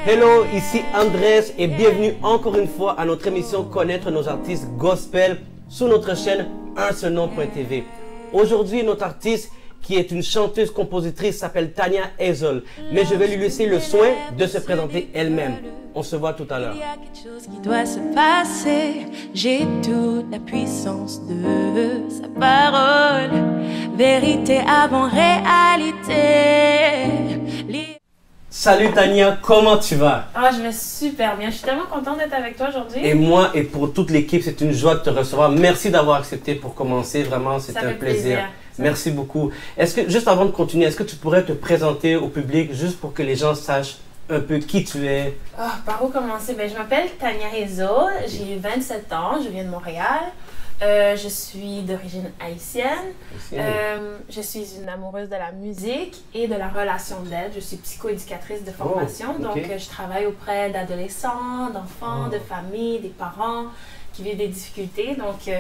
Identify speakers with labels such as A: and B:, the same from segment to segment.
A: Hello, ici Andrés et bienvenue encore une fois à notre émission Connaître nos artistes gospel sur notre chaîne unseulnom.tv. Aujourd'hui, notre artiste qui est une chanteuse compositrice s'appelle Tania Hazel, mais je vais lui laisser le soin de se présenter elle-même. On se voit tout à l'heure.
B: Il y a quelque chose qui doit se passer. J'ai toute la puissance de sa parole. Vérité avant réalité.
A: Salut Tania, comment tu vas?
C: Ah, je vais super bien. Je suis tellement contente d'être avec toi aujourd'hui.
A: Et moi et pour toute l'équipe, c'est une joie de te recevoir. Merci d'avoir accepté pour commencer. Vraiment, c'est un plaisir. Merci beaucoup. Est-ce que, juste avant de continuer, est-ce que tu pourrais te présenter au public juste pour que les gens sachent un peu qui tu es?
C: Ah, par où commencer? Ben, je m'appelle Tania Hazel, j'ai 27 ans, je viens de Montréal. Je suis d'origine haïtienne. Je suis une amoureuse de la musique et de la relation d'aide. Je suis psychoéducatrice de formation, donc je travaille auprès d'adolescents, d'enfants, de familles, des parents qui vivent des difficultés. Donc,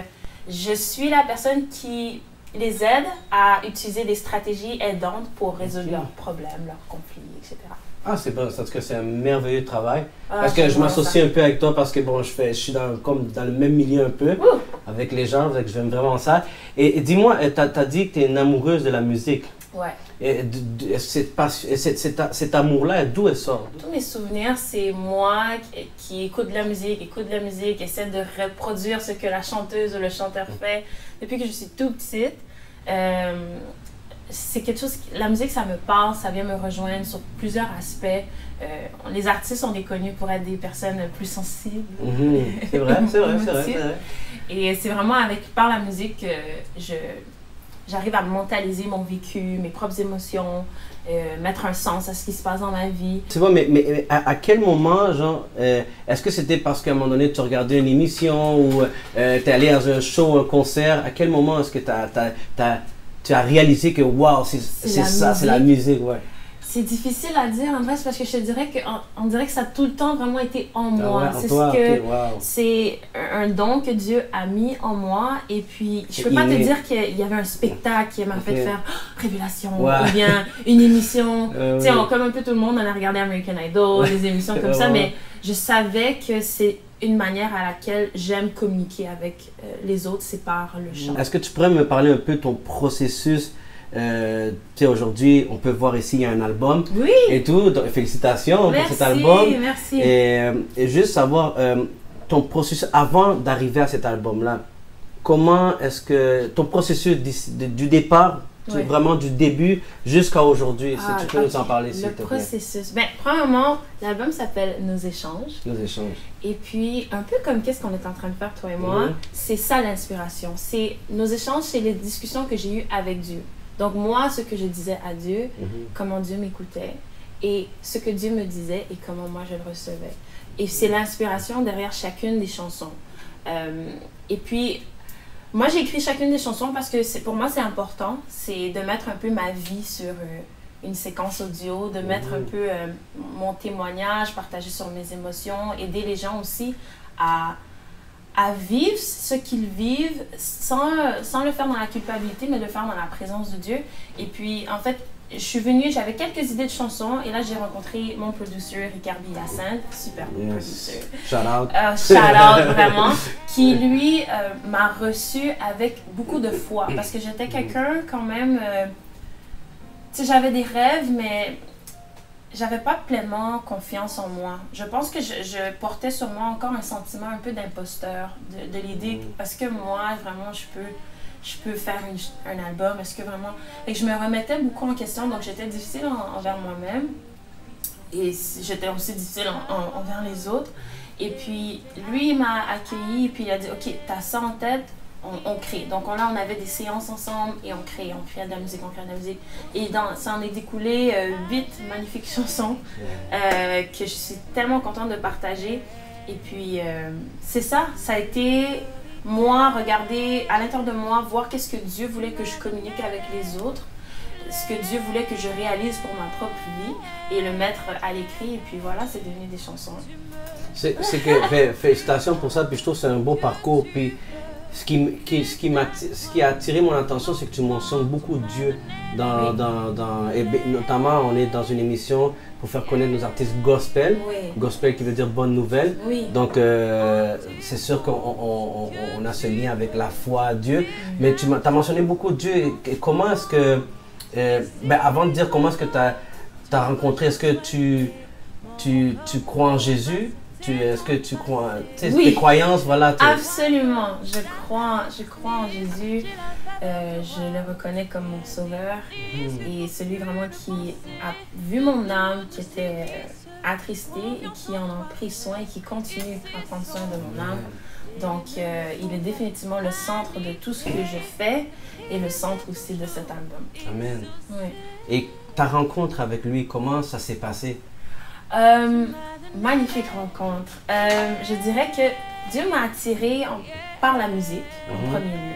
C: je suis la personne qui les aide à utiliser des stratégies aidantes pour résoudre leurs problèmes, leurs conflits, etc.
A: Ah, c'est bon, parce que c'est un merveilleux travail. Parce que je m'associe un peu avec toi parce que bon, je suis comme dans le même milieu un peu avec les gens, donc j'aime vraiment ça. Et dis-moi, tu as dit que tu es une amoureuse de la musique.
C: Ouais.
A: Et cet amour-là, d'où elle sort?
C: Tous mes souvenirs, c'est moi qui écoute de la musique, essaie de reproduire ce que la chanteuse ou le chanteur fait depuis que je suis tout petite. C'est quelque chose, la musique, ça me parle, ça vient me rejoindre sur plusieurs aspects. Les artistes, on est connus pour être des personnes plus sensibles.
A: C'est vrai.
C: Et c'est vraiment par la musique que j'arrive à mentaliser mon vécu, mes propres émotions, mettre un sens à ce qui se passe dans ma vie.
A: Tu vois, mais à quel moment, genre, est-ce que c'était parce qu'à un moment donné, tu regardais une émission ou tu es allé dans un show, un concert? À quel moment est-ce que tu as réalisé que, wow, c'est ça, c'est la musique, ouais?
C: C'est difficile à dire, en vrai, parce que je te dirais on dirait que ça a tout le temps vraiment été en moi. C'est un don que Dieu a mis en moi. Et puis, je peux pas te dire qu'il y avait un spectacle qui m'a fait faire révélation ou bien une émission. Tu sais, comme un peu tout le monde, on a regardé American Idol, des émissions comme ça, mais je savais que c'est une manière à laquelle j'aime communiquer avec les autres, c'est par le chant. Est-ce
A: que tu pourrais me parler un peu de ton processus? Tu sais, aujourd'hui, on peut voir ici, il y a un album et tout. Donc, félicitations pour cet album.
C: Merci.
A: Et juste savoir ton processus avant d'arriver à cet album-là. Comment est-ce que ton processus du départ, vraiment du début jusqu'à aujourd'hui, si tu peux nous en parler, s'il te plaît.
C: Le processus. Ben, premièrement, l'album s'appelle Nos échanges.
A: Nos échanges.
C: Et puis, un peu comme qu'est-ce qu'on est en train de faire, toi et moi, c'est ça l'inspiration. Nos échanges, c'est les discussions que j'ai eues avec Dieu. Donc moi, ce que je disais à Dieu, comment Dieu m'écoutait, et ce que Dieu me disait et comment moi je le recevais. Et c'est l'inspiration derrière chacune des chansons. Et puis, moi j'ai écrit chacune des chansons parce que pour moi c'est important, c'est de mettre un peu ma vie sur une séquence audio, de mettre un peu mon témoignage, partager sur mes émotions, aider les gens aussi à vivre ce qu'ils vivent sans le faire dans la culpabilité, mais le faire dans la présence de Dieu. Et puis, en fait, je suis venue, j'avais quelques idées de chansons, et là, j'ai rencontré mon producteur, Ricard Hyacinthe, super beau producteur. Shout out. Shout out, vraiment, qui, lui, m'a reçu avec beaucoup de foi, parce que j'étais quelqu'un, quand même, tu sais, j'avais des rêves, mais j'avais pas pleinement confiance en moi. Je pense que je portais sur moi encore un sentiment un peu d'imposteur, de l'idée, parce que moi, vraiment, je peux faire un album, est-ce que vraiment... Et je me remettais beaucoup en question, donc j'étais difficile envers moi-même, et j'étais aussi difficile envers les autres. Et puis, lui, il m'a accueilli, et puis il a dit, OK, t'as ça en tête, on crée. Donc là, on avait des séances ensemble et on créait de la musique, Et ça en est découlé 8 magnifiques chansons que je suis tellement contente de partager. Et puis, c'est ça a été moi, regarder à l'intérieur de moi, voir qu'est-ce que Dieu voulait que je communique avec les autres, ce que Dieu voulait que je réalise pour ma propre vie et le mettre à l'écrit. Et puis voilà, c'est devenu des chansons.
A: C'est que, félicitations pour ça, puis je trouve que c'est un beau parcours. Puis ce qui a attiré mon attention, c'est que tu mentionnes beaucoup Dieu et notamment on est dans une émission pour faire connaître nos artistes gospel, gospel qui veut dire bonne nouvelle. Donc c'est sûr qu'on a ce lien avec la foi à Dieu, mais tu as mentionné beaucoup Dieu. Et comment est-ce que, avant de dire comment est-ce que tu as rencontré, est-ce que tu crois en Jésus? Est-ce que tu crois, tes croyances, voilà.
C: Absolument, je crois en Jésus, je le reconnais comme mon sauveur et celui vraiment qui a vu mon âme, qui était attristée et qui en a pris soin et qui continue à prendre soin de mon âme. Donc, il est définitivement le centre de tout ce que je fais et le centre aussi de cet album.
A: Amen.
C: Oui.
A: Et ta rencontre avec lui, comment ça s'est passé?
C: Magnifique rencontre. Je dirais que Dieu m'a attirée par la musique, en premier lieu.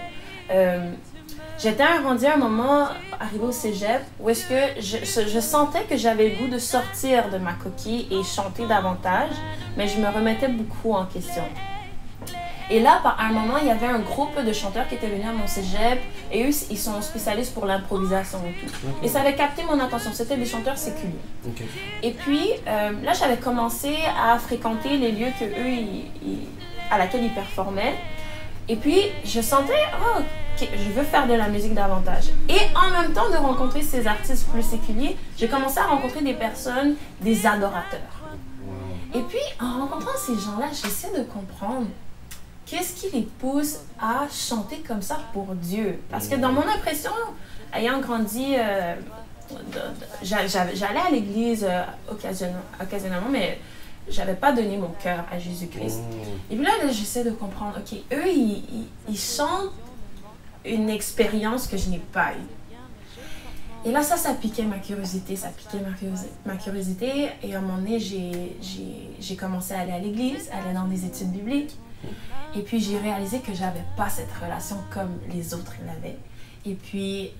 C: J'étais rendu à un moment, arrivé au cégep, où est-ce que je sentais que j'avais le goût de sortir de ma coquille et chanter davantage, mais je me remettais beaucoup en question. Et là, à un moment, il y avait un groupe de chanteurs qui étaient venus à mon cégep et eux, ils sont spécialistes pour l'improvisation et tout. Et ça avait capté mon attention. C'était des chanteurs séculiers. Et puis, là, j'avais commencé à fréquenter les lieux à laquelle ils performaient. Et puis, je sentais, je veux faire de la musique davantage. Et en même temps de rencontrer ces artistes plus séculiers, j'ai commencé à rencontrer des personnes, des adorateurs. Et puis, en rencontrant ces gens-là, j'essaie de comprendre qu'est-ce qui les pousse à chanter comme ça pour Dieu? Parce que dans mon impression, ayant grandi, j'allais à l'église occasionnellement, mais j'avais pas donné mon cœur à Jésus-Christ. Et puis là, j'essaie de comprendre, ok, eux, ils chantent une expérience que je n'ai pas eue. Et là, ça piquait ma curiosité, ma curiosité. Et à un moment donné, j'ai commencé à aller à l'église, aller dans des études bibliques. Et puis, j'ai réalisé que j'avais pas cette relation comme les autres l'avaient. Et puis,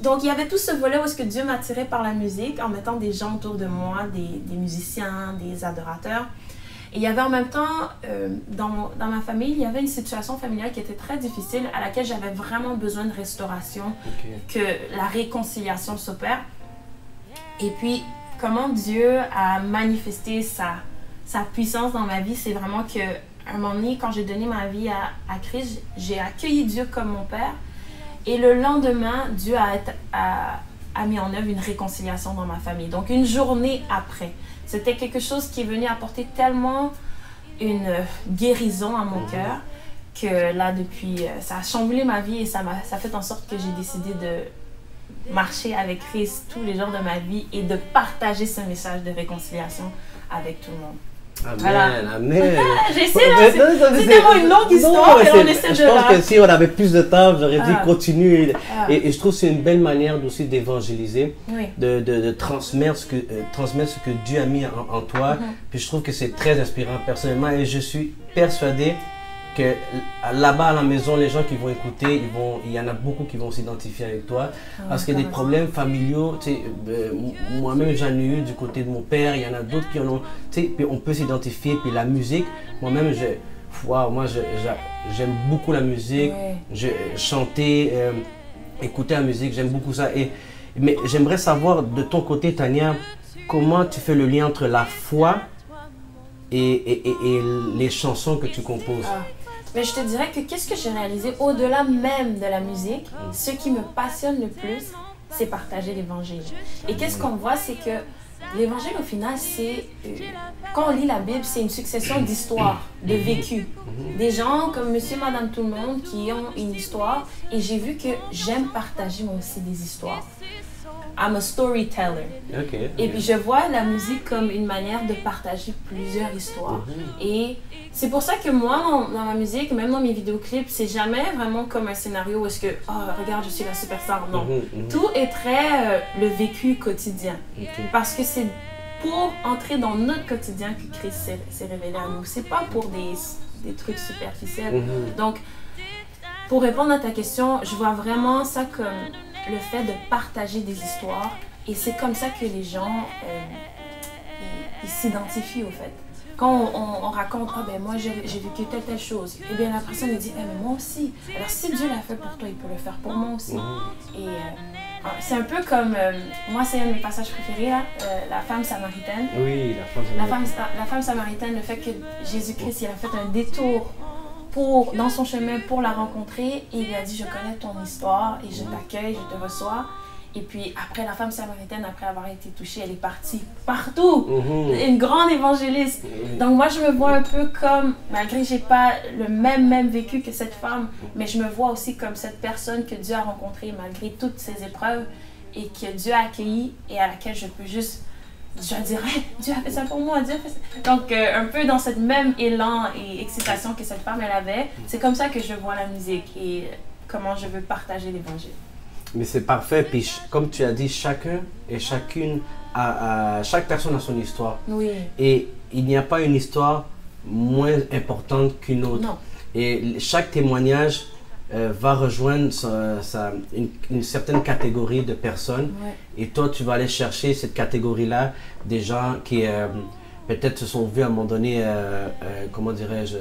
C: donc, il y avait tout ce volet où est-ce que Dieu m'attirait par la musique en mettant des gens autour de moi, des musiciens, des adorateurs. Et il y avait en même temps, dans ma famille, il y avait une situation familiale qui était très difficile, à laquelle j'avais vraiment besoin de restauration, que la réconciliation s'opère. Et puis, comment Dieu a manifesté sa puissance dans ma vie, c'est vraiment qu'à un moment donné, quand j'ai donné ma vie à Christ, j'ai accueilli Dieu comme mon Père. Et le lendemain, Dieu a mis en œuvre une réconciliation dans ma famille. Donc, une journée après, c'était quelque chose qui est venu apporter tellement une guérison à mon cœur que là, depuis, ça a chamboulé ma vie et ça fait en sorte que j'ai décidé de marcher avec Christ tous les jours de ma vie et de partager ce message de réconciliation avec tout le monde.
A: Amen,
C: voilà.
A: Amen.
C: J'essaie, c'est tellement une longue histoire et on essaie de...
A: Je pense que si on avait plus de temps, j'aurais dit continuer. Et je trouve que c'est une belle manière aussi d'évangéliser, de transmettre ce que Dieu a mis en toi. Puis je trouve que c'est très inspirant personnellement et je suis persuadé que là-bas à la maison, les gens qui vont écouter, il y en a beaucoup qui vont s'identifier avec toi. Parce que des problèmes familiaux, moi-même j'en ai eu du côté de mon père, il y en a d'autres qui en ont, puis on peut s'identifier. Puis la musique, moi-même, j'aime beaucoup la musique, chanter, écouter la musique, j'aime beaucoup ça. Mais j'aimerais savoir de ton côté, Tania, comment tu fais le lien entre la foi et les chansons que tu composes.
C: Mais je te dirais que qu'est-ce que j'ai réalisé au-delà même de la musique, ce qui me passionne le plus, c'est partager l'évangile. Et qu'est-ce qu'on voit, c'est que l'évangile au final, c'est, quand on lit la Bible, c'est une succession d'histoires, de vécus. Des gens comme monsieur, madame, tout le monde qui ont une histoire. Et j'ai vu que j'aime partager moi aussi des histoires. I'm a storyteller. Et puis je vois la musique comme une manière de partager plusieurs histoires. Et c'est pour ça que moi, dans ma musique, même dans mes vidéoclips, c'est jamais vraiment comme un scénario où est-ce que, oh, regarde, je suis la superstar. Non. Tout est très le vécu quotidien. Parce que c'est pour entrer dans notre quotidien que Christ s'est révélé à nous. C'est pas pour des trucs superficiels. Donc, pour répondre à ta question, je vois vraiment ça comme le fait de partager des histoires et c'est comme ça que les gens ils s'identifient au fait. quand on raconte, ah ben moi j'ai vécu telle chose, et bien la personne dit, eh, mais moi aussi. Alors si Dieu l'a fait pour toi, il peut le faire pour moi aussi. Et c'est un peu comme, moi c'est un de mes passages préférés, là, la femme samaritaine.
A: Oui, la femme samaritaine.
C: La femme samaritaine, le fait que Jésus-Christ il a fait un détour dans son chemin pour la rencontrer, et il lui a dit, je connais ton histoire et je t'accueille, je te reçois. Et puis après, la femme samaritaine, après avoir été touchée, elle est partie partout. Une grande évangéliste. Donc moi, je me vois un peu comme, malgré que j'ai pas le même vécu que cette femme, mais je me vois aussi comme cette personne que Dieu a rencontrée malgré toutes ces épreuves et que Dieu a accueillie et à laquelle je peux juste, je dirais, Dieu a fait ça pour moi, Dieu a fait ça. Donc un peu dans cette même élan et excitation que cette femme, elle avait, c'est comme ça que je vois la musique et comment je veux partager l'évangile.
A: Mais c'est parfait, puis comme tu as dit, chacun et chacune, chaque personne a son histoire.
C: Oui.
A: Et il n'y a pas une histoire moins importante qu'une autre.
C: Non.
A: Et chaque témoignage va rejoindre une certaine catégorie de personnes.
C: Ouais.
A: Et toi, tu vas aller chercher cette catégorie-là, des gens qui peut-être se sont vus à un moment donné, comment dirais-je,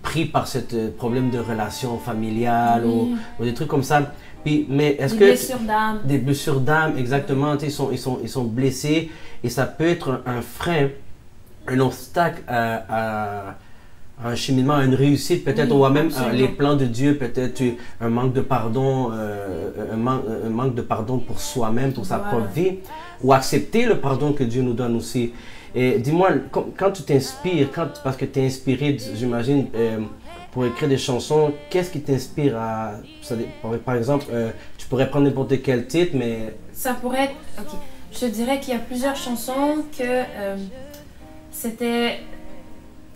A: pris par ce problème de relation familiale ou des trucs comme ça. Puis, mais est-ce que
C: blessures d'âme.
A: Des blessures d'âme, exactement. Ils sont blessés et ça peut être un frein, un obstacle à un cheminement, à une réussite peut-être, ou à même les plans de Dieu, peut-être un manque de pardon, un manque de pardon pour soi-même, pour sa propre vie, ou accepter le pardon que Dieu nous donne aussi. Et dis-moi, quand tu t'inspires, parce que tu es inspiré, j'imagine, pour écrire des chansons, qu'est-ce qui t'inspire à... Par exemple, tu pourrais prendre n'importe quel titre, mais...
C: Ça pourrait être... Ok. Je dirais qu'il y a plusieurs chansons que c'était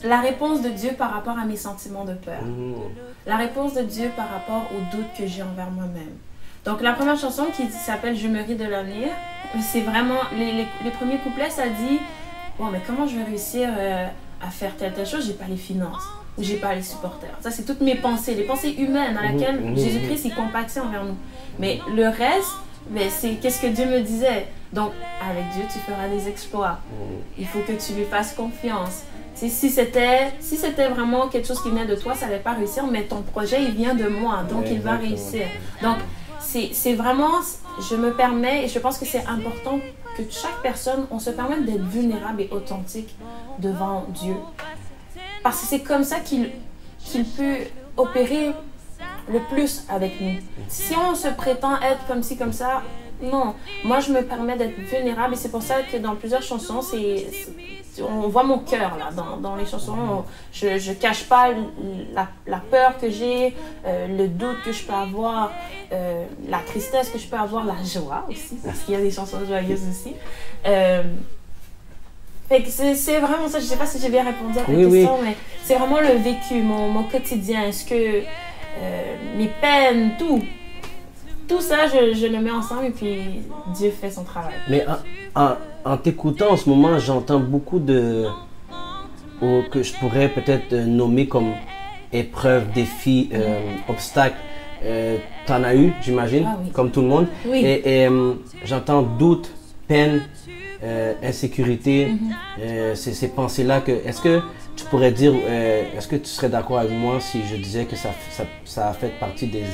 C: la réponse de Dieu par rapport à mes sentiments de peur. La réponse de Dieu par rapport aux doutes que j'ai envers moi-même. Donc la première chanson qui s'appelle « Je me ris de l'avenir », c'est vraiment... Les premiers couplets, ça dit... Bon, mais comment je vais réussir à faire telle chose? J'ai pas les finances. Ou j'ai pas les supporters. Ça, c'est toutes mes pensées, les pensées humaines à laquelle Jésus-Christ il compatissait envers nous. Mais le reste, c'est qu'est-ce que Dieu me disait. Donc, avec Dieu, tu feras des exploits. Il faut que tu lui fasses confiance. Si c'était vraiment quelque chose qui venait de toi, ça n'allait pas réussir, mais ton projet, il vient de moi, donc il va réussir. Donc, c'est vraiment, je me permets, et je pense que c'est important que chaque personne, on se permette d'être vulnérable et authentique devant Dieu. Parce que c'est comme ça qu'il peut opérer le plus avec nous. Si on se prétend être comme ci, comme ça, non. Moi, je me permets d'être vulnérable et c'est pour ça que dans plusieurs chansons, on voit mon cœur là, dans les chansons. Je ne cache pas la peur que j'ai, le doute que je peux avoir, la tristesse que je peux avoir, la joie aussi, parce qu'il y a des chansons joyeuses aussi. C'est vraiment ça, je ne sais pas si j'ai bien répondu à ta question, mais c'est vraiment le vécu, mon quotidien. Est-ce que mes peines, tout ça, je le mets ensemble et puis Dieu fait son travail.
A: Mais en t'écoutant en ce moment, j'entends beaucoup que je pourrais peut-être nommer comme épreuves, défis, obstacles. T'en as eu, j'imagine, comme tout le monde.
C: Oui.
A: Et j'entends doute, peine, insécurité, ces pensées-là. Est-ce que tu pourrais dire, est-ce que tu serais d'accord avec moi si je disais que ça a fait partie des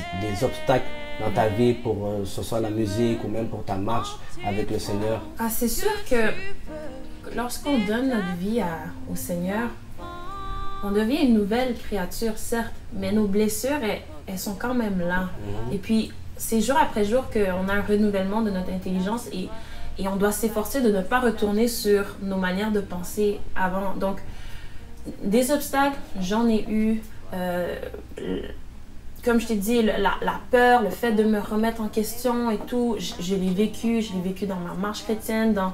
A: obstacles dans ta vie, pour ce soit la musique ou même pour ta marche avec le Seigneur?
C: Ah, c'est sûr que lorsqu'on donne notre vie au Seigneur, on devient une nouvelle créature, certes, mais nos blessures, elles sont quand même là. Et puis, c'est jour après jour qu'on a un renouvellement de notre intelligence et on doit s'efforcer de ne pas retourner sur nos manières de penser avant. Donc, des obstacles, j'en ai eu. Comme je t'ai dit, la peur, le fait de me remettre en question et tout, je l'ai vécu dans ma marche chrétienne, dans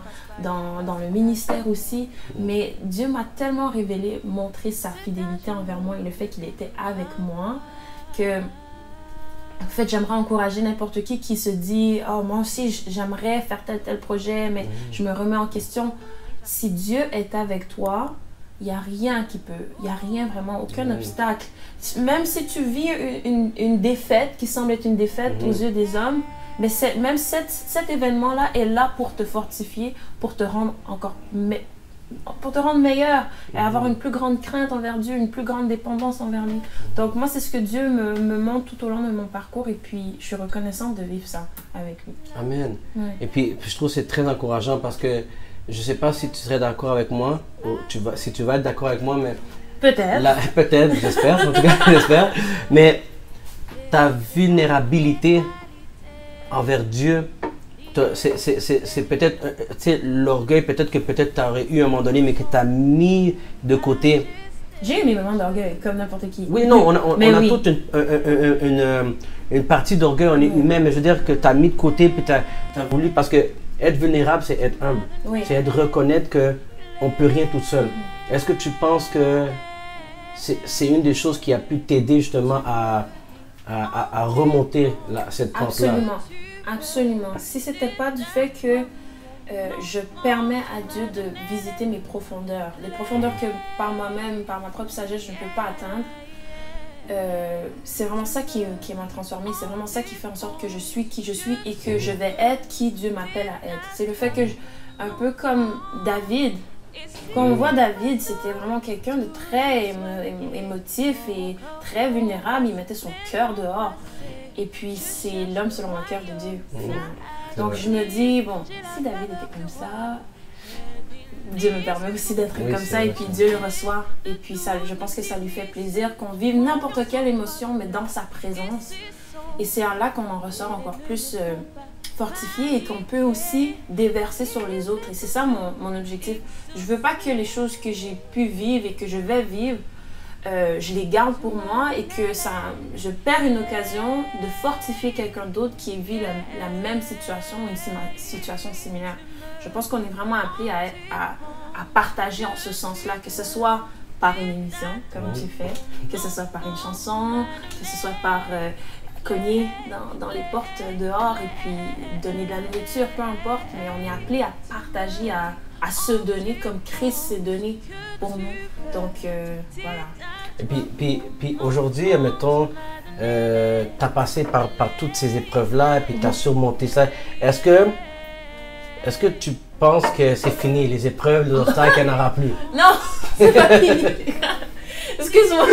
C: le ministère aussi. Mais Dieu m'a tellement révélé, montré sa fidélité envers moi et le fait qu'il était avec moi, que en fait, j'aimerais encourager n'importe qui se dit « Oh, moi aussi, j'aimerais faire tel projet, mais je me remets en question. » Si Dieu est avec toi, il n'y a rien il n'y a rien vraiment, aucun obstacle. Même si tu vis une défaite qui semble être une défaite aux yeux des hommes, mais même cet événement-là est là pour te fortifier, pour te rendre encore pour te rendre meilleur et avoir une plus grande crainte envers Dieu, une plus grande dépendance envers lui. Donc moi, c'est ce que Dieu me montre tout au long de mon parcours et puis je suis reconnaissante de vivre ça avec lui.
A: Amen.
C: Ouais.
A: Et puis, je trouve que c'est très encourageant parce que je ne sais pas si tu serais d'accord avec moi, ou si tu vas être d'accord avec moi, mais...
C: Peut-être.
A: Peut-être, j'espère, en tout cas, j'espère. Mais ta vulnérabilité envers Dieu, c'est peut-être, tu sais, l'orgueil, peut-être que tu aurais eu à un moment donné, mais que tu as mis de côté.
C: J'ai eu mes moments d'orgueil, comme n'importe qui.
A: Oui, non, on a
C: oui.
A: toute une partie d'orgueil, on est humain, mais je veux dire que tu as mis de côté, puis tu as voulu, parce que être vulnérable, c'est être humble.
C: Oui.
A: C'est être reconnaître qu'on ne peut rien tout seul. Est-ce que tu penses que c'est une des choses qui a pu t'aider justement à remonter cette pente-là?
C: Absolument. Absolument. Si ce n'était pas du fait que je permets à Dieu de visiter mes profondeurs, les profondeurs que par moi-même, par ma propre sagesse, je ne peux pas atteindre, c'est vraiment ça qui m'a transformée. C'est vraiment ça qui fait en sorte que je suis qui je suis et que je vais être qui Dieu m'appelle à être. C'est le fait que, un peu comme David, quand on voit David, c'était vraiment quelqu'un de très émotif et très vulnérable. Il mettait son cœur dehors. Et puis, c'est l'homme selon le cœur de Dieu. Donc, je me dis, bon, si David était comme ça, Dieu me permet aussi d'être comme ça.
A: Vrai,
C: et puis, Dieu le reçoit. Et puis, ça, je pense que ça lui fait plaisir qu'on vive n'importe quelle émotion, mais dans sa présence. Et c'est là qu'on en ressort encore plus fortifié et qu'on peut aussi déverser sur les autres. Et c'est ça mon objectif. Je veux pas que les choses que j'ai pu vivre et que je vais vivre, je les garde pour moi et que je perds une occasion de fortifier quelqu'un d'autre qui vit la même situation ou une situation similaire. Je pense qu'on est vraiment appelé à partager en ce sens-là, que ce soit par une émission, comme tu fais, que ce soit par une chanson, que ce soit par cogner dans les portes dehors et puis donner de la nourriture, peu importe, mais on est appelé à partager, à se donner comme Christ s'est donné pour nous. Donc, voilà.
A: Et puis aujourd'hui, admettons, tu as passé par toutes ces épreuves-là et puis tu as surmonté ça. Est-ce que tu penses que c'est fini, les épreuves, les obstacles, il n'y en aura plus?
C: Non, c'est pas fini. Excuse-moi.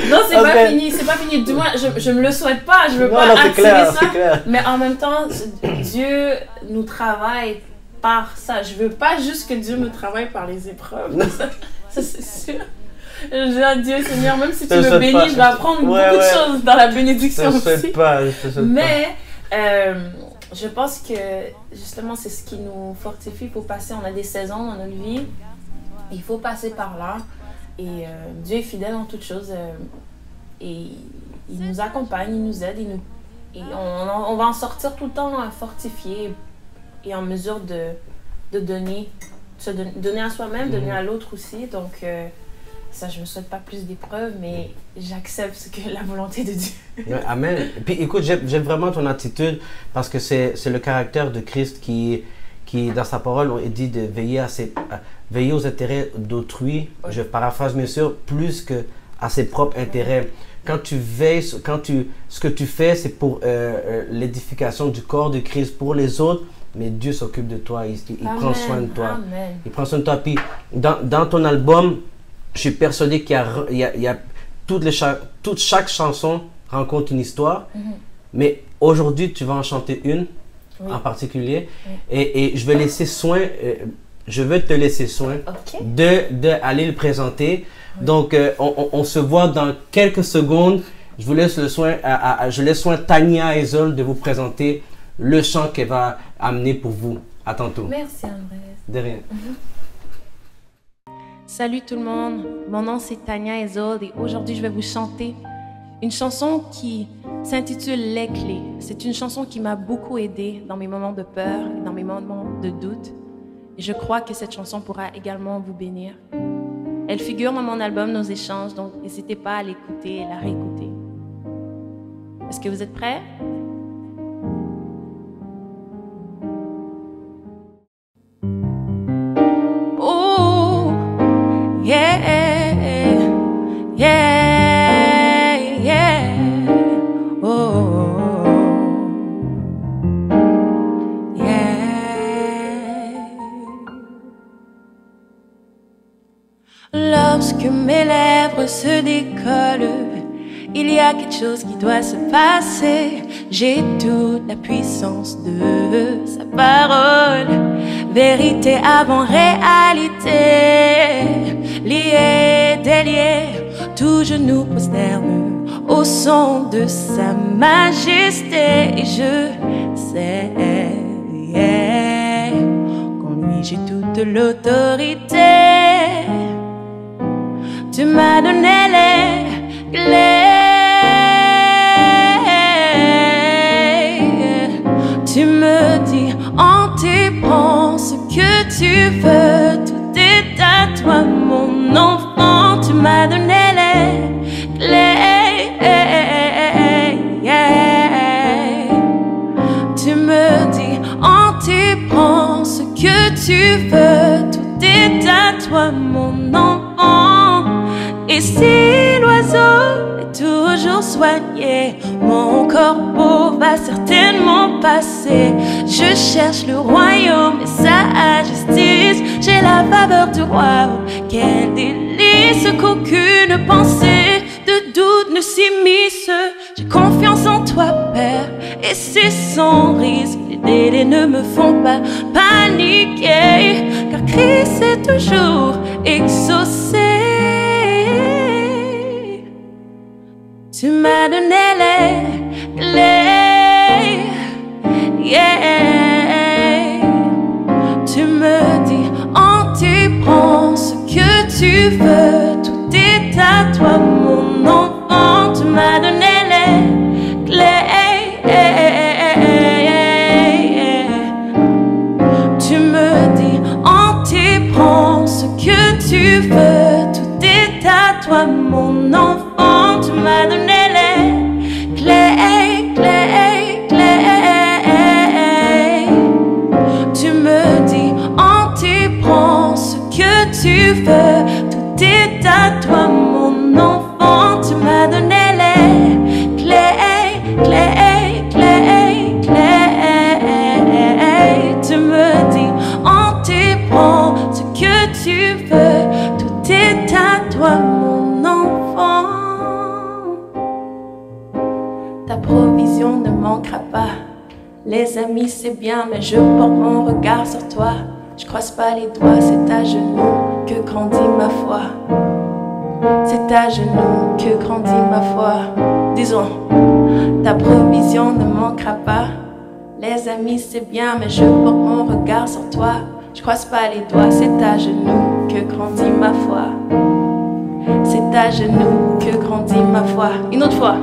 C: Non, c'est pas fini, c'est pas fini. Du moins, je me le souhaite pas, je veux pas attirer ça. Clair. Mais en même temps, Dieu nous travaille par ça. Je veux pas juste que Dieu me travaille par les épreuves. Ça c'est sûr. Je dis à Dieu, Seigneur, même si tu me bénis, je vais apprendre beaucoup de choses dans la bénédiction aussi. Mais je pense que justement, c'est ce qui nous fortifie. Il faut passer, on a des saisons dans notre vie. Il faut passer par là. Et Dieu est fidèle en toutes choses. Et il nous accompagne, il nous aide. Et on va en sortir tout le temps fortifié et en mesure de donner à soi-même, donner à l'autre aussi. Donc, ça, je ne me souhaite pas plus d'épreuves, mais j'accepte ce que la volonté de Dieu.
A: Amen. Et puis, écoute, j'aime vraiment ton attitude parce que c'est le caractère de Christ qui, dans sa parole, on dit de veiller aux intérêts d'autrui, je paraphrase bien sûr, plus qu'à ses propres intérêts. Quand tu veilles, ce que tu fais, c'est pour l'édification du corps de Christ, pour les autres, mais Dieu s'occupe de toi, il prend soin de toi.
C: Amen.
A: Il prend soin de toi. Puis, dans ton album, je suis persuadé qu'il y a chaque chanson rencontre une histoire, mais aujourd'hui, tu vas en chanter une en particulier, et je vais laisser soin, je veux te laisser soin d'aller le présenter. Donc, on se voit dans quelques secondes. Je vous laisse le soin, je laisse soin Tania et Zol de vous présenter le chant qu'elle va amener pour vous. À tantôt.
C: Merci, Andrés.
A: De rien.
B: Salut tout le monde, mon nom c'est Tania Ezold et aujourd'hui je vais vous chanter une chanson qui s'intitule Les Clés. C'est une chanson qui m'a beaucoup aidée dans mes moments de peur, dans mes moments de doute. Et je crois que cette chanson pourra également vous bénir. Elle figure dans mon album Nos Échanges, donc n'hésitez pas à l'écouter et la réécouter. Est-ce que vous êtes prêts? que mes lèvres se décollent, il y a quelque chose qui doit se passer. J'ai toute la puissance de sa parole. Vérité avant réalité. Lié, délié, tout genou prosterne au son de sa majesté. Et je sais qu'en lui j'ai toute l'autorité. Tu m'as donné les clés. Tu me dis en tes prends ce que tu veux, tout est à toi mon enfant. Tu m'as donné les clés. Tu me dis en tes prends ce que tu veux, tout est à toi mon enfant. Et si l'oiseau est toujours soigné, mon corbeau va certainement passer. Je cherche le royaume et sa justice. J'ai la faveur du roi. Quel délice qu'aucune pensée de doute ne s'immisce. J'ai confiance en toi, Père, et c'est sans risque. Les délais ne me font pas paniquer, car Christ est toujours exaucé. Tu m'as donné les clés, yeah. Tu me dis en tes prends ce que tu veux, tout est à toi mon enfant. Tu m'as donné les clés, tu me dis en tes prends ce que tu veux, tout est à toi mon enfant. Tu m'as donné les clés, clés, clés. Tu me dis en tes prends ce que tu veux, tout est à toi mon enfant. Tu m'as donné les clés, clés, clés, clés. Tu me dis en tes prends ce que tu veux, tout est à toi mon enfant. Ta provision ne manquera pas. Les amis c'est bien, mais je porte mon regard sur toi. Je croise pas les doigts, c'est à genoux que grandit ma foi. C'est à genoux que grandit ma foi. Disons, ta provision ne manquera pas. Les amis c'est bien, mais je porte mon regard sur toi. Je croise pas les doigts, c'est à genoux que grandit ma foi. C'est à genoux que grandit ma foi. Une autre fois.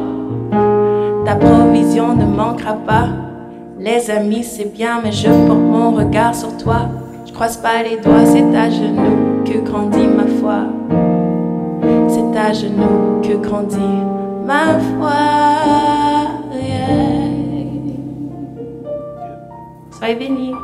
B: Ta provision ne manquera pas. Les amis c'est bien, mais je porte mon regard sur toi. Je croise pas les doigts, c'est à genoux que grandit ma foi. C'est à genoux que grandit ma foi. Yeah. Soyez bénis.